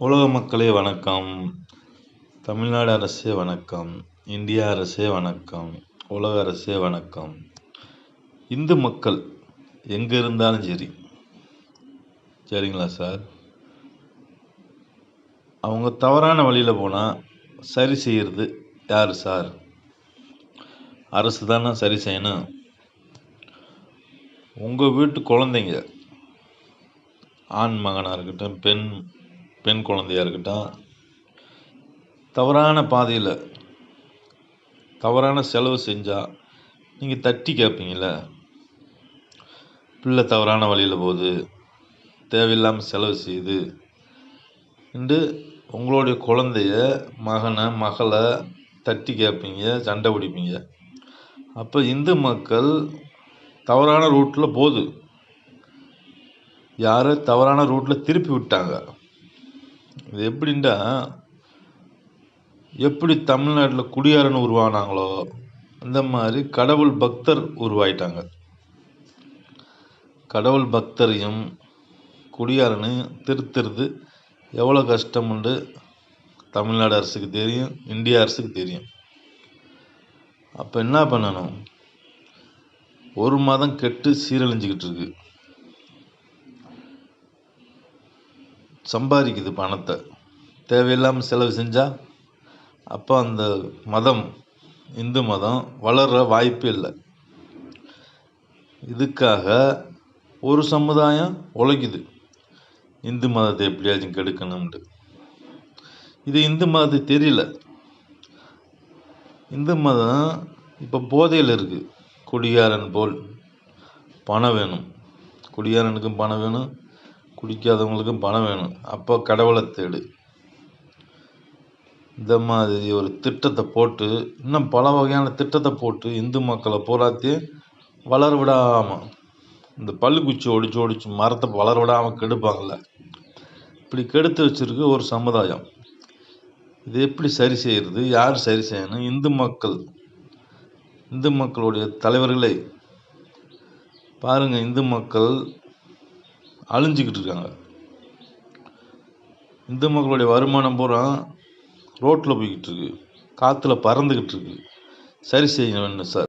உலக மக்களே வணக்கம். தமிழ்நாடு அரசே வணக்கம். இந்தியா அரசே வணக்கம். உலக அரசே வணக்கம். இந்து மக்கள் எங்கே இருந்தாலும் சரிங்களா சார், அவங்க தவறான வழியில் போனால் சரி செய்கிறது யார் சார்? அரசு தானே சரி செய்யணும். உங்கள் வீட்டு குழந்தைங்க, ஆண் மகனாக இருக்கட்டும், பெண் குழந்தையாக இருக்கட்டும், தவறான பாதையில் தவறான செலவு செஞ்சால் நீங்கள் தட்டி கேட்பீங்கள? பிள்ளை தவறான வழியில் போகுது, தேவையில்லாமல் செலவு செய்யுது என்று உங்களுடைய குழந்தைய, மகனை, மகளை தட்டி கேட்பீங்க, சண்டை பிடிப்பீங்க. அப்போ இந்து மக்கள் தவறான ரூட்டில் போகுது, யாரை தவறான ரூட்டில் திருப்பி விட்டாங்க. இது எப்படின்னா, எப்படி தமிழ்நாட்டில் குடியாரன் உருவானாங்களோ அந்த மாதிரி கடவுள் பக்தர் உருவாயிட்டாங்க. கடவுள் பக்தரையும் குடியாரனையும் திருத்துறது எவ்வளோ கஷ்டம்னு தமிழ்நாடு அரசுக்கு தெரியும், இந்திய அரசுக்கு தெரியும். அப்போ என்ன பண்ணணும்? ஒரு மதம் கெட்டு சீரழிஞ்சிக்கிட்டு இருக்கு, சம்பாதிக்குது பணத்தை, தேவையில்லாமல் செலவு செஞ்சால் அப்போ அந்த மதம், இந்து மதம் வளர்கிற வாய்ப்பே இல்லை. இதுக்காக ஒரு சமுதாயம் உழைக்குது, இந்து மதத்தை எப்படியாச்சும் கெடுக்கணும்ட்டு. இது இந்து மதத்துக்கு தெரியல. இந்து மதம் இப்போ போதையில் இருக்குது. குடியாரன் போல் பணம் வேணும், குடியாரனுக்கும் பணம் வேணும், குடிக்காதவங்களுக்கும் பணம் வேணும். அப்போ கடவுளை தேடு. இந்த மாதிரி ஒரு திட்டத்தை போட்டு, இன்னும் பல வகையான திட்டத்தை போட்டு இந்து மக்களை பூராத்தையும் வளர விடாமல், இந்த பல்லுக்குச்சி ஒடிச்சு மரத்தை வளர விடாமல் கெடுப்பாங்கள்ல, இப்படி கெடுத்து வச்சிருக்கு ஒரு சமுதாயம். இது எப்படி சரி செய்கிறது? யார் சரி செய்யணும்? இந்து மக்களுடைய தலைவர்களை பாருங்கள். இந்து மக்கள் அழிஞ்சிக்கிட்டு இருக்காங்க. இந்து மக்களுடைய வருமானம் பூரா ரோட்டில் போய்கிட்டு இருக்கு, காற்றுல பறந்துக்கிட்டு இருக்கு. சரி செய்யணும் சார்.